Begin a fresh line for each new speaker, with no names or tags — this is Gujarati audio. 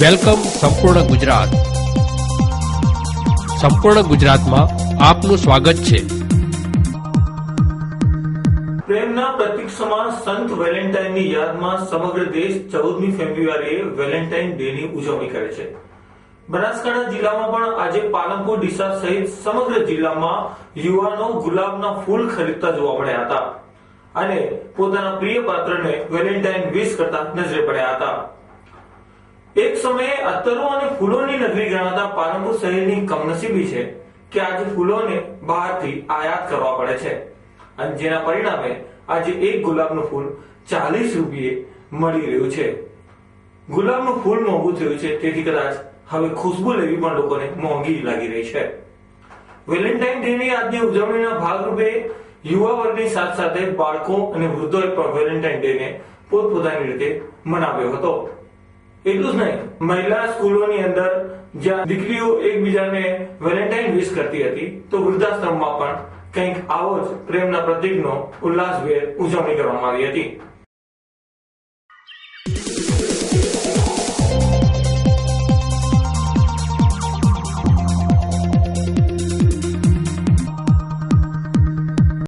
વેલકમ સંપૂર્ણ ગુજરાત. સંપૂર્ણ ગુજરાતમાં આપનું સ્વાગત છે.
પ્રેમના પ્રતીક સમાન સંત વેલેન્ટાઇનની યાદમાં સમગ્ર દેશ 14મી ફેબ્રુઆરીએ વેલેન્ટાઇન ડેની ઉજવણી કરે છે. બનાસકાંઠા જિલ્લામાં પણ આજે પાલનપુર, ડીસા સહિત સમગ્ર જિલ્લામાં યુવાનો ગુલાબના ફૂલ ખરીદતા જોવા મળ્યા હતા અને પોતાના પ્રિય પાત્રને વેલેન્ટાઇન વિશ કરતા નજરે પડ્યા હતા. એક સમયે અત્તરો અને ફૂલોની નગરી ગણાતા પાલનપુર શહેરની કમનસીબી છે કે આજે ફૂલોને બહારથી આયાત કરવા પડે છે અને જેના પરિણામે આજે એક ગુલાબનું ફૂલ 40 રૂપિયે મળી રહ્યું છે. ગુલાબનું ફૂલ મોંઘું થયું છે, તેથી કદાચ હવે ખુશ્બુ લેવી પણ લોકોને મોંઘી લાગી રહી છે. વેલેન્ટાઇન ડેની આજની ઉજવણીના ભાગરૂપે યુવા વર્ગની સાથે સાથે બાળકો અને વૃદ્ધોએ પણ વેલેન્ટાઇન ડેને પોતપોતાની રીતે મનાવ્યો હતો. એટલું જ નહીં, મહિલા સ્કૂલોની અંદર જ્યાં દીકરીઓ એકબીજાને વેલેન્ટાઇન વિશ કરતી હતી, તો વૃદ્ધાશ્રમમાં પણ કંઈક આવો જ પ્રેમના પ્રતીકનો ઉલ્લાસભેર ઉજવણી કરવામાં આવી હતી.